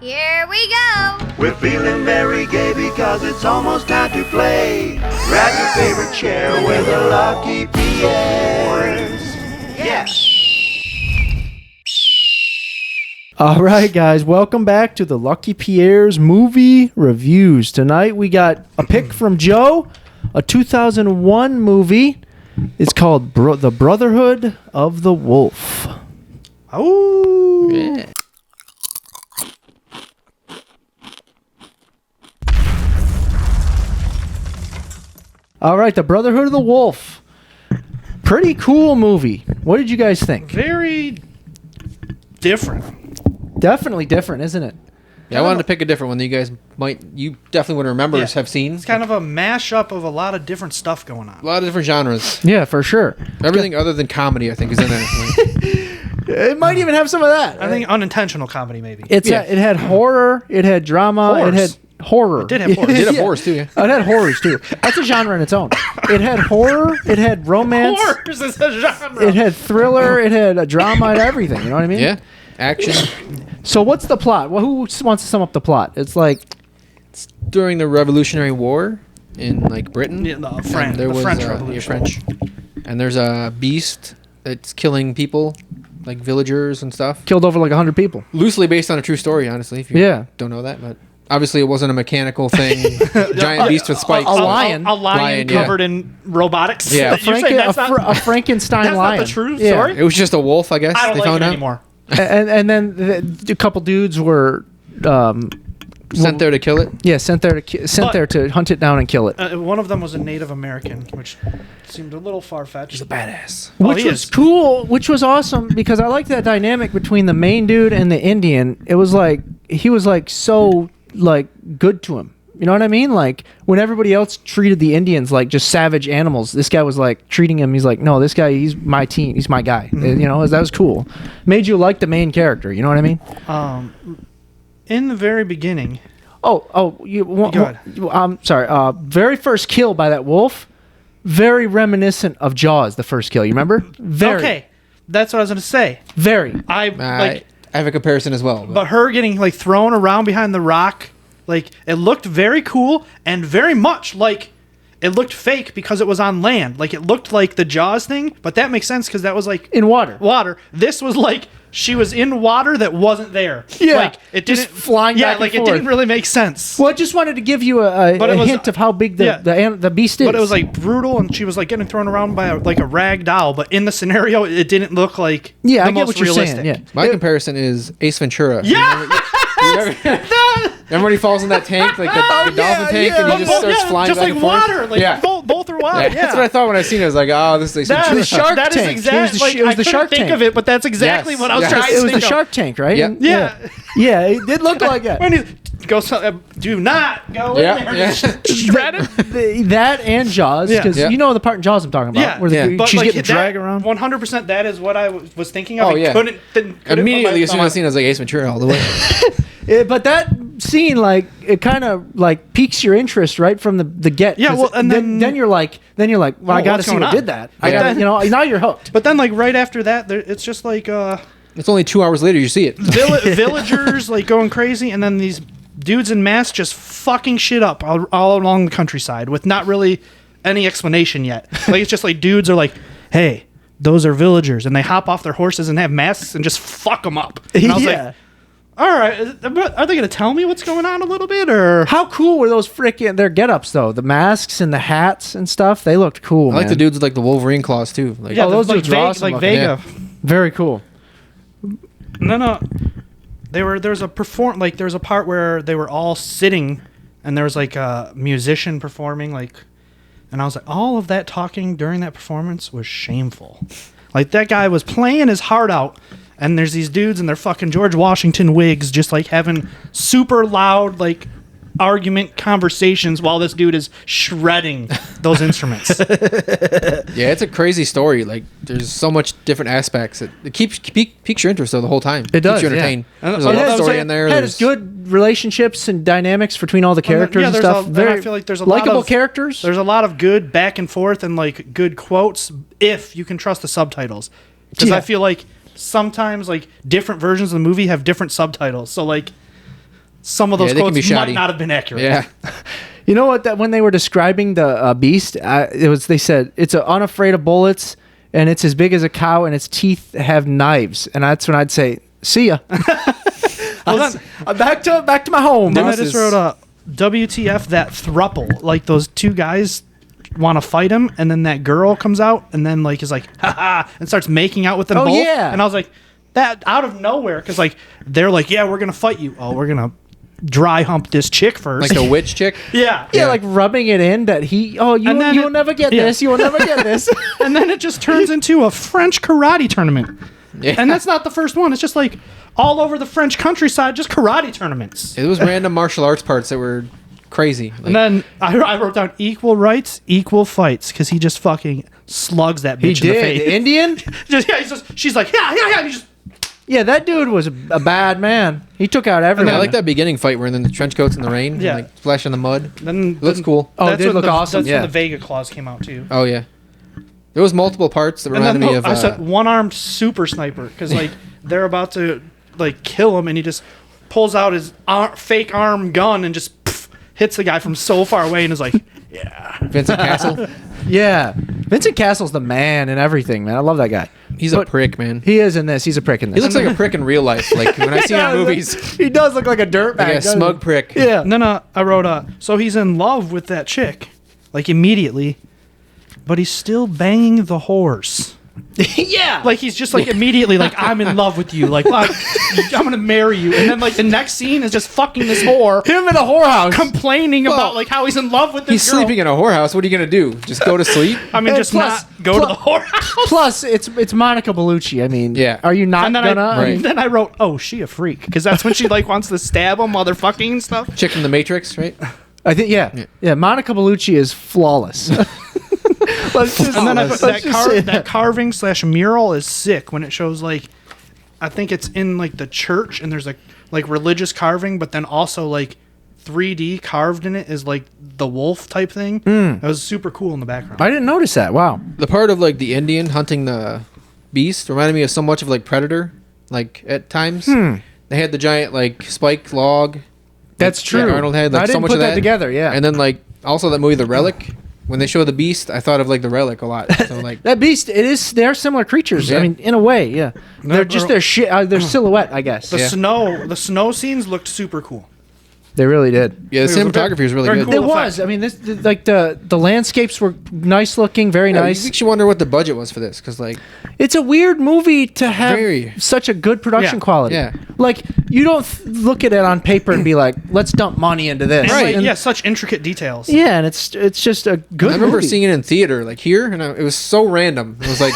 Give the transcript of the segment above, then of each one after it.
Here we go! We're feeling very gay because it's almost time to play. Grab your favorite chair with the Lucky Pierres. Yeah! All right, guys, welcome back to the Lucky Pierre's movie reviews. Tonight we got a pick from Joe, a 2001 movie. It's called The Brotherhood of the Wolf. Oh, Yeah. All right, The Brotherhood of the Wolf. Pretty cool movie. What did you guys think? very different. Definitely different, isn't it? Yeah, I wanted to pick a different one that you definitely would remember Yeah. have seen. It's kind of a mashup of a lot of different stuff going on. A lot of different genres. Yeah, for sure. Everything other than comedy, I think, is in there. It might even have some of that. I think unintentional comedy, maybe. It had horror, it had drama, Horrors. it had horror. It did have horrors. It did have Yeah. horrors, too, yeah. It had horrors too. That's a genre in its own. It had horror, it had romance, Horrors is a genre. it had thriller, it had a drama, and everything. You know what I mean? Yeah. Action. So what's the plot? Well, who wants to sum up the plot? It's like During the Revolutionary War in, like, Britain. Yeah, the and French Revolution. French. And there's a beast that's killing people, like villagers and stuff. killed over like 100 people. Loosely based on a true story, honestly, if you Yeah. don't know that. But obviously, it wasn't a mechanical thing. Giant beast with spikes. A lion. A lion Lion, yeah. covered in robotics. Yeah. You're saying that's not, A Frankenstein that's lion. not the true Yeah. story? It was just a wolf, I guess. I don't they like found it out. anymore. And then a couple dudes were Sent there to kill it. sent there to hunt it down and kill it. One of them was a Native American, which seemed a little far-fetched. He's a badass. Which he was is. cool, which was awesome because I liked that dynamic between the main dude and the Indian. It was like he was like so like good to him. You know what I mean? Like when everybody else treated the Indians like just savage animals, this guy was like treating him. He's like, no, this guy, he's my team. He's my guy. You know, that was cool. Made you like the main character. You know what I mean? In the very beginning, Oh, Go ahead. I'm sorry. Very first kill by that wolf, very reminiscent of Jaws. The first kill, you remember? Very. okay, that's what I was going to say. Very. I have a comparison as well. But her getting like thrown around behind the rock, like it looked very cool and very much like it looked fake because it was on land. Like it looked like the Jaws thing, but that makes sense because that was like In water. Water. This was like she was in water that wasn't there. Yeah, like it just didn't flying Yeah, back and like it forth. didn't really make sense. Well, I just wanted to give you a But it was- hint of how big yeah. the beast is. But it was like brutal, and she was like getting thrown around by a rag doll. But in the scenario, it didn't look like yeah, the I get most what you're realistic. saying. Yeah, My comparison is Ace Ventura. Yeah. Remember when he falls in that tank, like the dolphin tank, and he just starts flying just back like and forth? water. Like Yeah. both are water. Yeah, That's what I thought when I seen it. I was like, oh, this is Ace That- Ventura. the shark that is tank. exactly. It was I the couldn't shark think tank. of it, but that's exactly Yes. what I was Yes. trying to it was think the of. shark tank, right? Yep. Yeah. Yeah, it did look like that. When he goes, do not go Yeah, in there. yeah. Shred it. That and Jaws, Yeah. because Yeah. you know the part in Jaws I'm talking about, Yeah. where Yeah. she's like, getting dragged around. 100%. That is what I was thinking of. Oh, and yeah. Couldn't Immediately, as soon as I I seen it, I was like, Ace Ventura all the way. But that scene, like, it kind of like piques your interest right from the get. Yeah, 'cause well, and then you're like, well, I Oh, got to what's see going who on? did that. I Yeah. got to, now you're hooked. But then, like right after that, it's just like It's only 2 hours later you see it. villagers like going crazy, and then these dudes in masks just fucking shit up all along the countryside with not really any explanation yet. Like it's just like dudes are like, "Hey, those are villagers," and they hop off their horses and have masks and just fuck them up. And I was like, all right, are they going to tell me what's going on a little bit, or How cool were those freaking their get-ups though? The masks and the hats and stuff. They looked cool. I like man. the dudes with like the Wolverine claws too. Like, yeah, those like dudes were awesome like looking. Vega. Very cool. No. There's a part where they were all sitting, and there was like a musician performing, like, and I was like, all of that talking during that performance was shameful. Like that guy was playing his heart out, and there's these dudes in their fucking George Washington wigs, just like having super loud like argument conversations while this dude is shredding those instruments. yeah, it's a crazy story. Like, there's so much different aspects. It piques your interest though the whole time. It does, Keeps you yeah. entertained. And There's a it love has- story in there. Had There's good relationships and dynamics between all the characters and there's stuff. and I feel like there's a lot likable of characters. There's a lot of good back and forth and like good quotes if you can trust the subtitles. Because Yeah. I feel like sometimes like different versions of the movie have different subtitles. So like some of those Yeah, they can be quotes might shoddy. not have been accurate. Yeah. You know what? That when they were describing the beast, they said it's unafraid of bullets and it's as big as a cow and its teeth have knives. And that's when I'd say, "See ya." Well, then, back to my home. then I Ross just is- wrote a WTF that thruple. Like those two guys want to fight him, and then that girl comes out, and then like is like, "Ha ha," and starts making out with them Oh, both. yeah. And I was like, that out of nowhere, because like they're like, "Yeah, we're gonna fight you." Oh, we're gonna dry hump this chick first. Like a witch chick. yeah. Yeah, like rubbing it in that And then you'll it- never get yeah. this. You will never get this. And then it just turns into a French karate tournament. Yeah. And that's not the first one. It's just like all over the French countryside, just karate tournaments. It was random martial arts parts that were crazy. Like, And then I wrote down equal rights, equal fights, because he just fucking slugs that bitch He in the did. face. The Indian? She's like, yeah. And he just, Yeah, that dude was a bad man. He took out everyone. I like that beginning fight where they're in the trench coats in the rain, Yeah. and, like splash in the mud. then Looks cool. Oh, it that's did when look awesome, That's yeah. when the Vega claws came out too. Oh yeah, there was multiple parts that And then reminded me of. I said one-armed super sniper because like they're about to like kill him, and he just pulls out his fake arm gun and just hits the guy from so far away, and is like, yeah. Vincent Castle. Yeah. Vincent Castle's the man and everything, man. I love that guy. He's But a prick, man. He is in this. He's a prick in this. He looks like a prick in real life. Like when I see him in movies, He does look like a dirtbag. like a doesn't smug he? prick. Yeah. And then I wrote, so he's in love with that chick, like immediately, but he's still banging the horse. Yeah. Like he's just like immediately like, I'm in love with you, like I'm gonna marry you, and then like the next scene is just fucking this whore him in a whorehouse. complaining about like how he's in love with this He's girl. sleeping in a whorehouse. What are you gonna do? Just go to sleep? I mean, And just plus- not go to the whorehouse. Plus, it's Monica Bellucci. I mean, Yeah. Are you not And then gonna? Right. then I wrote, oh, she a freak, because that's when she like wants to stab him while they're fucking and stuff. Chick from the Matrix, right? I think yeah. Monica Bellucci is flawless. Let's just, And then I put let's just say that carving / mural is sick when it shows like, I think it's in like the church, and there's like religious carving, but then also like 3D carved in it is like the wolf type thing. It was super cool in the background. I didn't notice that. Wow. The part of like the Indian hunting the beast reminded me of so much of like Predator. Like at times, they had the giant like spike log. That's true. Yeah, Arnold had like I so didn't much put of that that together. Yeah. And then like also that movie The Relic. When they show the beast, I thought of like The Relic a lot. So like that beast, they're similar creatures. I Yeah. mean, in a way, yeah. They're just their their silhouette, I guess. The Yeah. the snow scenes looked super cool. They really did. yeah, the It was a cinematography was really very good. cool It effect. was. I mean, this like the landscapes were nice looking, very Yeah, nice. It makes you wonder what the budget was for this, because like It's a weird movie to have Very. such a good production Yeah. quality. Yeah. Like you don't look at it on paper and be like, let's dump money into this. And, Right. like, And- yeah, such intricate details. Yeah, and it's just a good. I remember movie. seeing it in theater, like here, and it was so random. It was like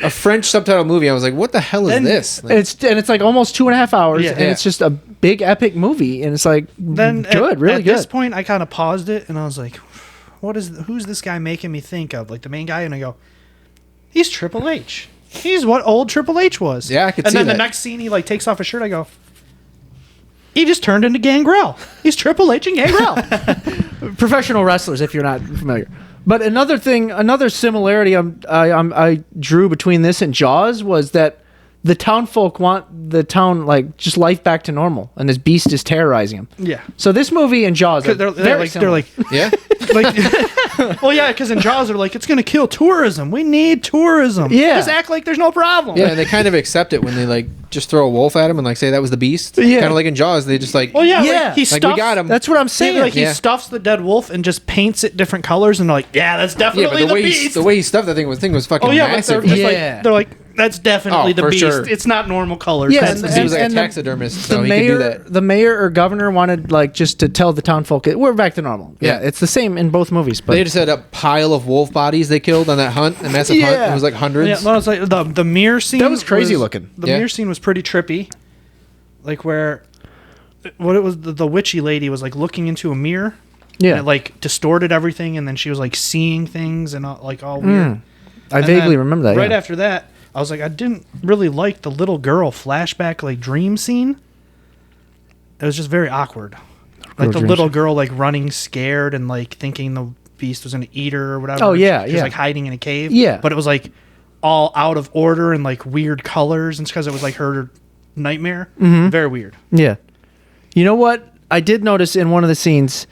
a French subtitle movie. I was like, "What the hell is And- this?" Like, It's like almost 2.5 hours, Yeah. and Yeah. it's just a big epic movie, and it's like Then good, really at good. this point, I kind of paused it and I was like, who's this guy making me think of? Like the main guy, and I go, he's Triple H. He's what old Triple H was. Yeah, I could and see then that. the next scene, he like takes off his shirt. I go, he just turned into Gangrel. He's Triple H and Gangrel. Professional wrestlers, if you're not familiar. But another similarity I drew between this and Jaws was that the town folk want the town like just life back to normal, and this beast is terrorizing them. yeah. So this movie and Jaws are They're very like, similar. yeah, well, yeah, because in Jaws they're like, it's gonna kill tourism. We need tourism. Yeah. Just act like there's no problem. yeah, and they kind of accept it when they like just throw a wolf at him and like say that was the beast. Yeah. Kind of like in Jaws, they just like, Well, yeah, Yeah. like, he like stuffs, we got him. That's what I'm saying. Like he Yeah. stuffs the dead wolf and just paints it different colors, and they're like, yeah, that's yeah, definitely but the beast. the way he stuffed that thing was fucking Oh yeah, but massive. they're just Yeah. like, they're like, that's definitely Oh, the for beast. sure. It's not normal colors. Yeah, That's and- the he was like a and the- taxidermist, the so he mayor, could do that. the mayor or governor wanted like just to tell the town folk we're back to normal. Yeah, Yeah. it's the same in both movies. But They just had a pile of wolf bodies they killed on that hunt, a massive hunt. Yeah. It was like hundreds. Yeah, no, it's like the mirror scene. That was crazy looking. The Yeah. mirror scene was pretty trippy, like where, what it was, the witchy lady was like looking into a mirror. yeah, And it like distorted everything, and then she was like seeing things and all, like all weird. I And vaguely then remember that. Right yeah. after that, I was like, I didn't really like the little girl flashback like dream scene. It was just very awkward. Like the dream little scene. girl like running scared and like thinking the beast was gonna eat her or whatever. Oh, yeah, She was yeah. like hiding in a cave. Yeah. But it was like all out of order and like weird colors, and it's because it was like her nightmare. Mm-hmm. Very weird. Yeah. You know what? I did notice in one of the scenes,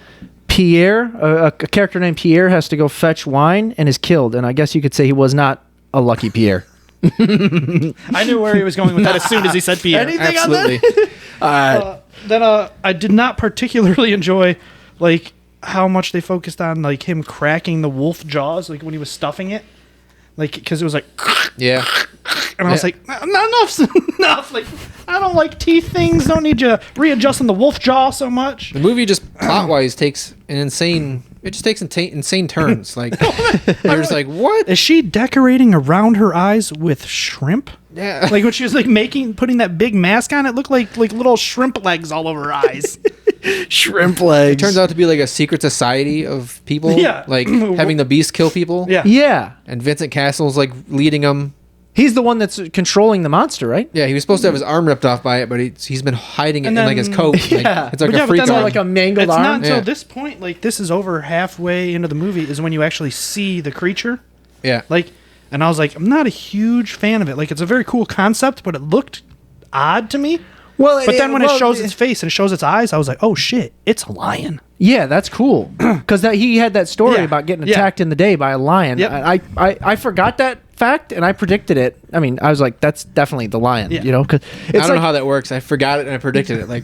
Pierre, a character named Pierre, has to go fetch wine and is killed. And I guess you could say he was not a lucky Pierre. I knew where he was going with that as soon as he said Pierre. Anything Absolutely. Then I did not particularly enjoy like how much they focused on like him cracking the wolf jaws, like when he was stuffing it, like because it was like, Yeah. and I was like, enough's enough. Like I don't like teeth things. Don't need you readjusting the wolf jaw so much. The movie just plot wise takes an insane. It just takes insane turns. Like you're just like, what? Is she decorating around her eyes with shrimp? Yeah. Like when she was like putting that big mask on, it looked like little shrimp legs all over her eyes. Shrimp legs. It turns out to be like a secret society of people. Yeah. Like having the beast kill people. Yeah. Yeah. And Vincent Castle's like leading them. He's the one that's controlling the monster, right? Yeah, he was supposed to have his arm ripped off by it, but he's been hiding it And in like his then- coat. Like, Yeah. it's like But yeah, a but freak then, arm. Like a mangled It's not arm. until Yeah. this point, like this is over halfway into the movie, is when you actually see the creature. Yeah. Like, and I was like, I'm not a huge fan of it. Like, it's a very cool concept, but it looked odd to me. Well, But then when it shows its face and it shows its eyes, I was like, oh shit, it's a lion. yeah, that's cool. Because he had that story Yeah. about getting Yeah. attacked in the day by a lion. Yep. I forgot that fact and I predicted it. I mean, I was like, that's definitely the lion. Yeah. You know, because I don't know how that works. I forgot it and I predicted it. Like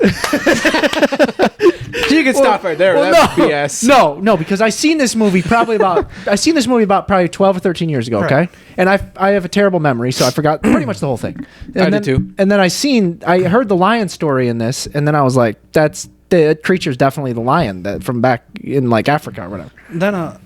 you can stop right there. That's BS. No, because I seen this movie probably about 12 or 13 years ago. Okay, Right. and I have a terrible memory, so I forgot pretty much the whole thing. And I then, did too. And then I heard the lion story in this, and then I was like, that's the creature's definitely the lion that from back in like Africa or whatever. Then, I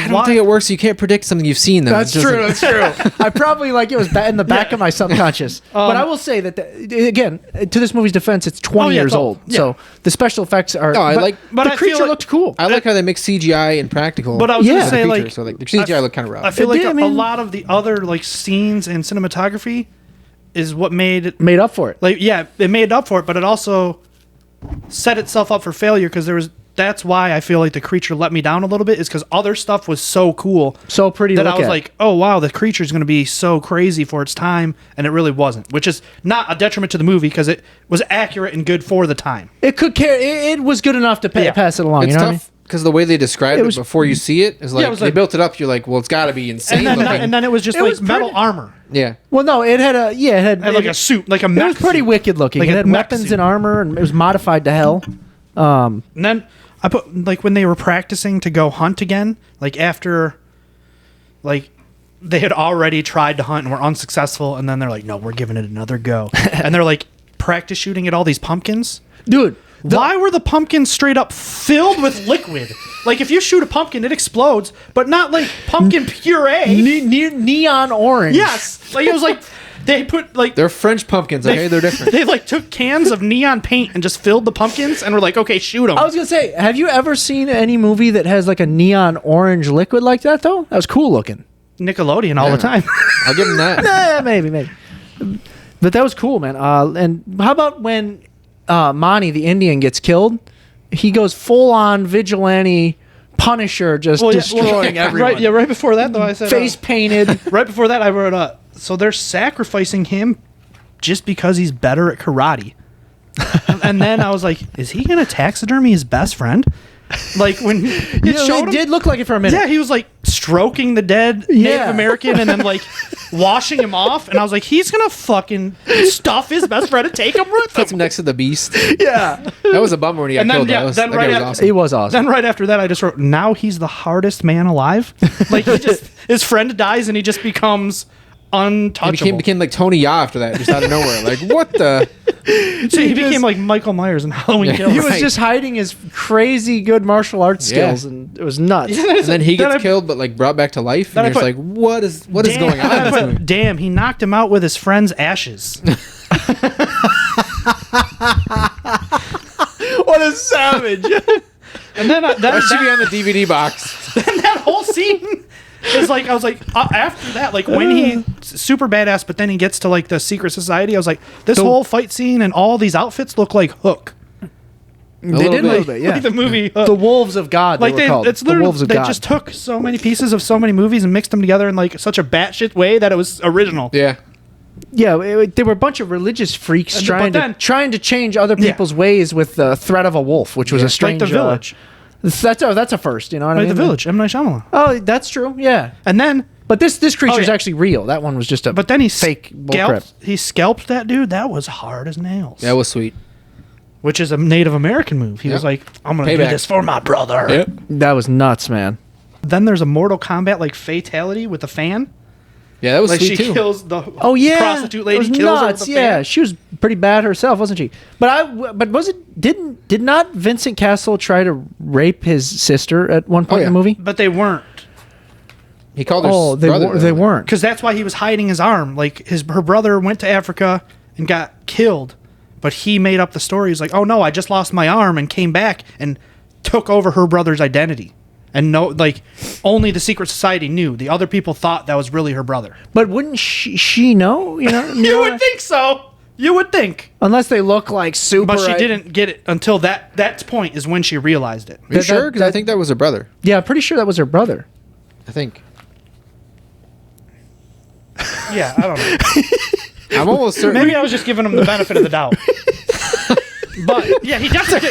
don't think it works. You can't predict something you've seen though. That's It doesn't- true. That's true. I probably like it was in the back of my subconscious. But I will say that again, to this movie's defense, it's 20 yeah, years it's old, old. Yeah. so the special effects are. No, I like- but the I feel creature like- looked cool. I like how they mix CGI and practical. But I was Yeah. gonna for the say creature, like, so like the CGI looked kind of rough. I feel It like did, I a mean- lot of the other like scenes and cinematography is what made it Made up for it. like it made up for it, but it also set itself up for failure because that's why I feel like the creature let me down a little bit, is because other stuff was so cool So pretty to that I look was at. like, oh wow, the creature's going to be so crazy for its time, and it really wasn't, which is not a detriment to the movie because it was accurate and good for the time. It could carry. It was good enough to Yeah. pass it along. It's You know what I mean? tough because the way they described it, was- before you see it is like, it was they like- built it up. You're like, well, it's got to be insane And looking. then it was just It like was metal pretty- armor, Yeah. Well, no, it had and like a suit, like a It mech was pretty suit. wicked looking. Like It a had mech weapons suit. and armor, and it was modified to hell. And then I put like when they were practicing to go hunt again, like after like they had already tried to hunt and were unsuccessful, and then they're like, no, we're giving it another go. And they're like practice shooting at all these pumpkins. Dude, Why were the pumpkins straight up filled with liquid? Like if you shoot a pumpkin, it explodes, but not like pumpkin puree. neon orange. Yes. Like it was like they put like They're French pumpkins, okay? They're different. they like took cans of neon paint and just filled the pumpkins and were like, okay, shoot them. I was gonna say, have you ever seen any movie that has like a neon orange liquid like that though? That was cool looking. Nickelodeon all the time. I'll give them that. Maybe. But that was cool, man. And how about when Monty, the Indian, gets killed? He goes full on vigilante Punisher, just destroying everyone. Right before that, though, I said Face painted. right before that, I wrote so they're sacrificing him just because he's better at karate. And then I was like, is he gonna taxidermy his best friend? Like when it showed it him, did look like it for a minute. yeah, he was like stroking the dead Yeah. Native American and then like washing him off, and I was like, he's gonna fucking stuff his best friend and take him with Puts him. him next to the beast. Yeah. That was a bummer when he got And then, killed. yeah, That was, then that right guy was after- awesome. He was awesome. Then right after that, I just wrote, now he's the hardest man alive. Like he just his friend dies and he just becomes untouchable. He became like Tony Ya after that, just out of nowhere. Like, what the? So he became like Michael Myers in Halloween Yeah. Kills. He was Right. just hiding his crazy good martial arts Yeah. skills, and it was nuts. And then he Then gets I- killed, but like brought back to life. Then And I you're just put- like, what is going on? in this movie? Damn, he knocked him out with his friend's ashes. What a savage! And then That should be on the DVD box. that whole scene is like, I was like, after that, like when he super badass, but then he gets to like the secret society, I was like, this whole fight scene and all these outfits look like Hook. They little did a bit. little bit, yeah. Like the movie Hook. The Wolves of God, Like they were called. it's The literally Wolves of they God. just took so many pieces of so many movies and mixed them together in like such a batshit way that it was original. Yeah. Yeah, they were a bunch of religious freaks trying to change other people's ways with the threat of a wolf, which was a strange. Like The Village. That's a first, you know what I mean? The Village, M. Night Shyamalan. Oh, that's true. Yeah, And then, but this creature is actually real. That one was just a. but then he fake bullcrap. scalped that dude. That was hard as nails. That was sweet. Which is a Native American move. He was like, I'm gonna do Payback. this for my brother. Yep. That was nuts, man. Then there's a Mortal Kombat like fatality with a fan. Yeah, that was Like sweet she too. kills the it prostitute lady. was Kills her nuts. with a Yeah, fan. she was pretty bad herself, wasn't she? But was it did not Vincent Castle try to rape his sister at one point in the movie? But they weren't. He called her. Oh, they weren't. Because that's why he was hiding his arm. Like her brother went to Africa and got killed, but he made up the story. He's like, "Oh no, I just lost my arm and came back and took over her brother's identity." And no, like only the secret society knew. The other people thought that was really her brother. But wouldn't she know? You know, You would think so. You would think. unless they look like super. But she didn't get it until that point is when she realized it. Are you sure? Because I think that was her brother. Yeah, pretty sure that was her brother. I think. Yeah, I don't know. I'm almost certain. Maybe I was just giving him the benefit of the doubt. But yeah, he definitely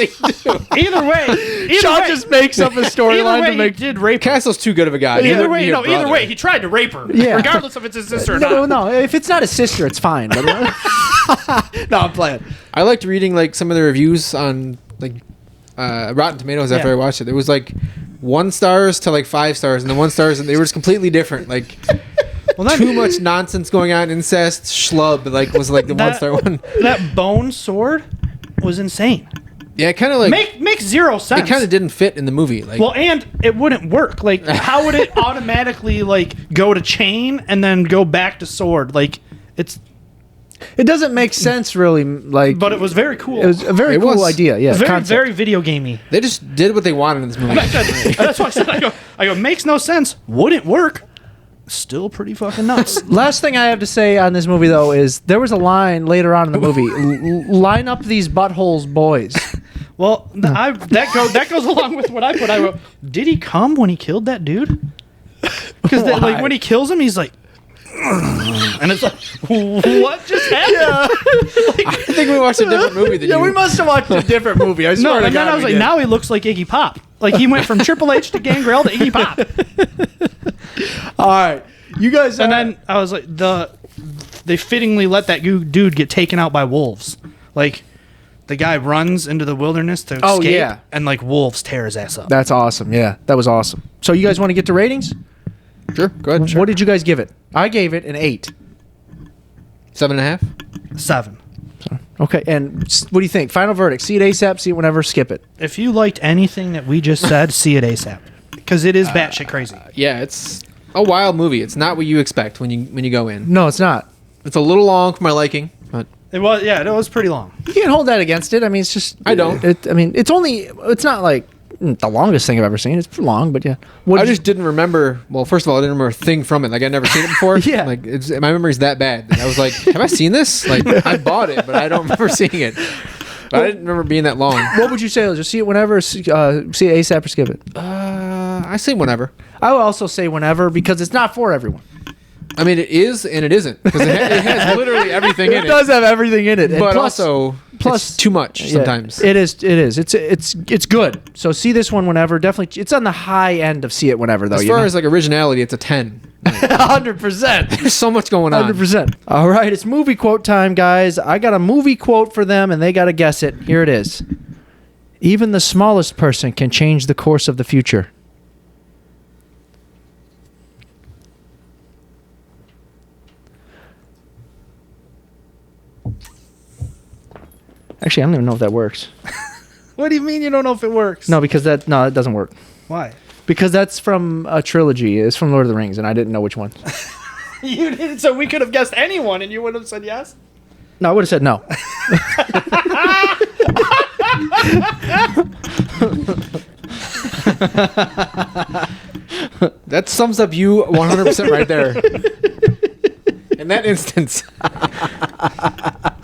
did. Either way, Sean just makes up a either storyline way, to make. he did rape her. Castle's too good of a guy. He Either wouldn't way, be her no. Either brother. way, he tried to rape her, Yeah. regardless if it's his sister or No, not. no. If it's not his sister, it's fine. But no, I'm playing. I liked reading like some of the reviews on like Rotten Tomatoes after Yeah. I watched it. There was like 1 stars to like 5 stars, and the 1 stars, and they were just completely different. Like Well, that, too much nonsense going on, incest, schlub. Like was like the 1-star one. that bone sword was insane. Yeah, it kind of like Makes zero sense. it kind of didn't fit in the movie. Like Well, and it wouldn't work. Like, how would it automatically like go to chain and then go back to sword? Like, it's. It doesn't make sense, really. Like, But it was very cool. it was a very It cool was idea. Yeah, very concept. very video gamey. they just did what they wanted in this movie. That's why I said I go makes no sense. Wouldn't work. Still pretty fucking nuts. Last thing I have to say on this movie, though, is there was a line later on in the movie: "Line up these buttholes, boys." Well, that goes along with what I put. I wrote, did he come when he killed that dude? Because like when he kills him, he's like, and it's like, what just happened? I think we watched a different movie than Yeah, you. we must have watched a different movie. I swear No, to and God, then I was we like, did. now he looks like Iggy Pop. Like he went from Triple H to Gangrel to Iggy Pop. All right, you guys. And then I was like, they fittingly let that dude get taken out by wolves. Like the guy runs into the wilderness to Oh, escape, yeah. and like wolves tear his ass up. that's awesome. Yeah, that was awesome. So you guys want to get to ratings? Sure, go ahead. What did you guys give it? I gave it an 8. 7.5. 7. Okay, and what do you think? Final verdict: see it ASAP, see it whenever, skip it. If you liked anything that we just said, see it ASAP because it is batshit crazy. Yeah, it's a wild movie. It's not what you expect when you go in. No, it's not. It's a little long for my liking, but It was pretty long. You can't hold that against it. I mean, it's just. I don't. It's not like the longest thing I've ever seen. It's long, but yeah. I just didn't remember. Well, first of all, I didn't remember a thing from it. Like I'd never seen it before. Yeah. Like my memory's that bad. And I was like, have I seen this? Like I bought it, but I don't remember seeing it. But I didn't remember being that long. What would you say? Just see it whenever, see it ASAP, or skip it. I say whenever. I would also say whenever because it's not for everyone. I mean, it is and it isn't because it has literally everything in It it. does have everything in it, and But plus, also, it's too much yeah, sometimes. it is. It is. It's good. So see this one whenever. Definitely, it's on the high end of see it whenever though. As far as like originality, it's a 10. 100%. There's so much going on. 100%. All right, it's movie quote time, guys. I got a movie quote for them, and they got to guess it. Here it is. Even the smallest person can change the course of the future. Actually, I don't even know if that works. What do you mean you don't know if it works? No, because it doesn't work. Why? Because that's from a trilogy. It's from Lord of the Rings, and I didn't know which one. You did, so we could have guessed anyone, and you would have said yes. No, I would have said no. That sums up you 100% right there. In that instance.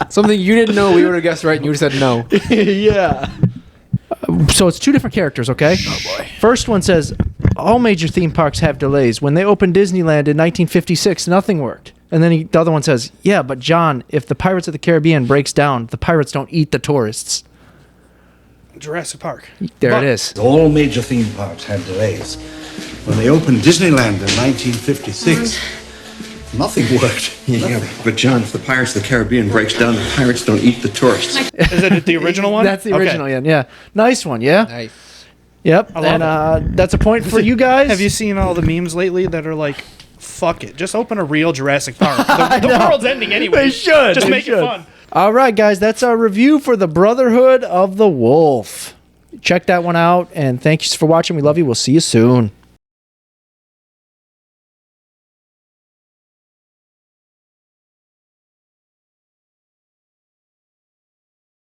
Something you didn't know, we would have guessed right, and you would have said no. Yeah. So it's two different characters, okay? Oh, boy. First one says, all major theme parks have delays. When they opened Disneyland in 1956, nothing worked. And then the other one says, yeah, but John, if the Pirates of the Caribbean breaks down, the pirates don't eat the tourists. Jurassic Park. There But- it is. All major theme parks had delays. When they opened Disneyland in 1956, nothing worked. Yeah, but John, if the Pirates of the Caribbean breaks down, the pirates don't eat the tourists. Is it the original one? That's the Okay. original one, yeah. Nice one, yeah? Nice. Yep. I love And that's a point for you guys. Have you seen all the memes lately that are like, fuck it, just open a real Jurassic Park. The world's ending anyway. They should. Just They make should. it fun. All right, guys, that's our review for the Brotherhood of the Wolf. Check that one out, and thanks for watching. We love you. We'll see you soon.